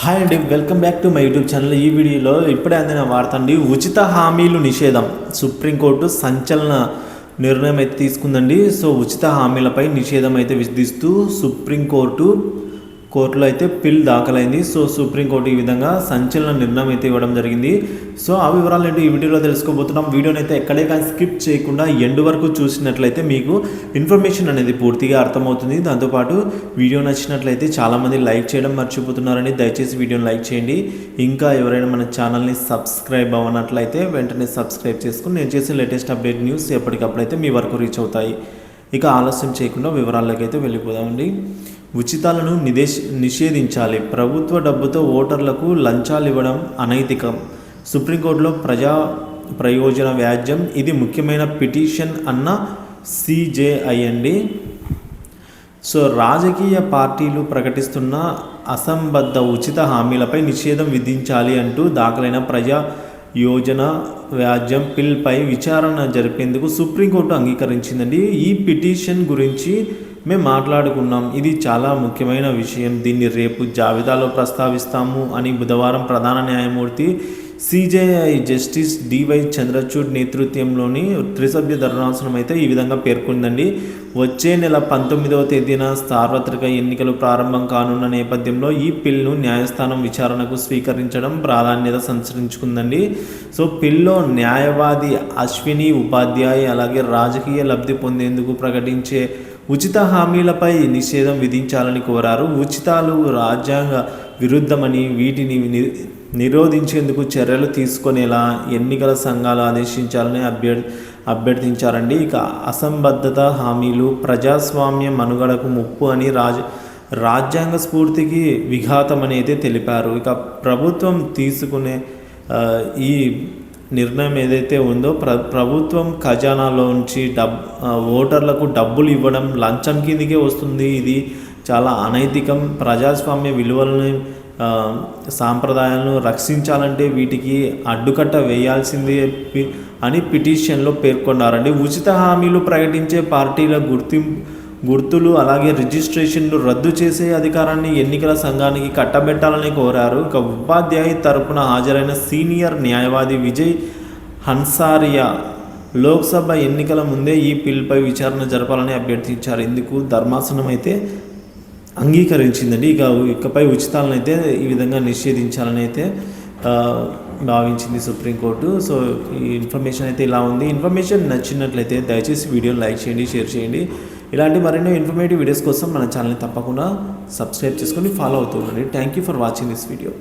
Hi అండి, welcome back to my YouTube channel. ఈ వీడియోలో ఇప్పుడే అందిన వార్త అండి. ఉచిత హామీలు నిషేధం సుప్రీంకోర్టు సంచలన నిర్ణయం అయితే తీసుకుందండి. సో ఉచిత హామీలపై నిషేధం అయితే విధిస్తూ కోర్టులో అయితే పిల్ దాఖలైంది. సో సుప్రీంకోర్టు ఈ విధంగా సంచలన నిర్ణయం అయితే ఇవ్వడం జరిగింది. సో ఆ వివరాలు ఏంటో ఈ వీడియోలో తెలుసుకోబోతున్నాం. వీడియోని అయితే ఎక్కడే కానీ స్కిప్ చేయకుండా ఎండ్ వరకు చూసినట్లయితే మీకు ఇన్ఫర్మేషన్ అనేది పూర్తిగా అర్థమవుతుంది. దాంతోపాటు వీడియో నచ్చినట్లయితే చాలామంది లైక్ చేయడం మర్చిపోతున్నారని దయచేసి వీడియోని లైక్ చేయండి. ఇంకా ఎవరైనా మన ఛానల్ని సబ్స్క్రైబ్ అవ్వనట్లయితే వెంటనే సబ్స్క్రైబ్ చేసుకుని నేను చేసే లేటెస్ట్ అప్డేట్ న్యూస్ ఎప్పటికప్పుడైతే మీ వరకు రీచ్ అవుతాయి. ఇక ఆలస్యం చేయకుండా వివరాల్లోకి అయితే వెళ్ళిపోదామండి. ఉచితాలను నిషేధించాలి. ప్రభుత్వ డబ్బుతో ఓటర్లకు లంచాలు ఇవ్వడం అనైతికం. సుప్రీంకోర్టులో ప్రజా ప్రయోజన వ్యాజ్యం. ఇది ముఖ్యమైన పిటిషన్ అన్న సిజేఐ అండి. సో రాజకీయ పార్టీలు ప్రకటిస్తున్న అసంబద్ధ ఉచిత హామీలపై నిషేధం విధించాలి అంటూ దాఖలైన ప్రజా యోజన వ్యాజ్యం పిల్పై విచారణ జరిపేందుకు సుప్రీంకోర్టు అంగీకరించిందండి. ఈ పిటిషన్ గురించి మేము మాట్లాడుకున్నాం. ఇది చాలా ముఖ్యమైన విషయం. దీన్ని రేపు జాబితాలో ప్రస్తావిస్తాము అని బుధవారం ప్రధాన న్యాయమూర్తి సిజేఐ జస్టిస్ డివై చంద్రచూడ్ నేతృత్వంలోని త్రిసభ్య ధర్మాసనం అయితే ఈ విధంగా పేర్కొందండి. వచ్చే నెల 19వ తేదీన సార్వత్రిక ఎన్నికలు ప్రారంభం కానున్న నేపథ్యంలో ఈ పిల్ను న్యాయస్థానం విచారణకు స్వీకరించడం ప్రాధాన్యత సంతరించుకుందండి. సో పిల్లో న్యాయవాది అశ్విని ఉపాధ్యాయ్ అలాగే రాజకీయ లబ్ధి పొందేందుకు ప్రకటించే ఉచిత హామీలపై నిషేధం విధించాలని కోరారు. ఉచితాలు రాజ్యాంగ విరుద్ధమని వీటిని నిరోధించేందుకు చర్యలు తీసుకునేలా ఎన్నికల సంఘాలు ఆదేశించాలని అభ్యర్థించారండి. ఇక అసంబద్ధత హామీలు ప్రజాస్వామ్య మనుగడకు ముప్పు అని రాజ్యాంగ స్ఫూర్తికి విఘాతం అనేది తెలిపారు. ఇక ప్రభుత్వం తీసుకునే ఈ నిర్ణయం ఏదైతే ఉందో ప్రభుత్వం ఖజానాలోంచి ఓటర్లకు డబ్బులు ఇవ్వడం లంచం కిందికే వస్తుంది. ఇది చాలా అనైతికం. ప్రజాస్వామ్య విలువలను సాంప్రదాయాలను రక్షించాలంటే వీటికి అడ్డుకట్ట వేయాల్సిందే అని పిటిషన్లో పేర్కొన్నారండి. ఉచిత హామీలు ప్రకటించే పార్టీల గుర్తులు అలాగే రిజిస్ట్రేషన్లు రద్దు చేసే అధికారాన్ని ఎన్నికల సంఘానికి కట్టబెట్టాలని కోరారు. ఇక ఉపాధ్యాయ తరపున హాజరైన సీనియర్ న్యాయవాది విజయ్ హన్సారియా లోక్సభ ఎన్నికల ముందే ఈ పిల్పై విచారణ జరపాలని అభ్యర్థించారు. ఇందుకు ధర్మాసనం అయితే అంగీకరించిందండి. ఇకపై ఉచితాలను అయితే ఈ విధంగా నిషేధించాలని అయితే భావించింది సుప్రీంకోర్టు. సో ఈ ఇన్ఫర్మేషన్ అయితే ఇలా ఉంది. ఇన్ఫర్మేషన్ నచ్చినట్లయితే దయచేసి వీడియోని లైక్ చేయండి, షేర్ చేయండి. ఇలాంటి మరెన్నో ఇన్ఫర్మేటివ్ వీడియోస్ కోసం మన ఛానల్ని తప్పకుండా సబ్స్క్రైబ్ చేసుకొని ఫాలో అవుతూ ఉండండి. Thank you for watching this video.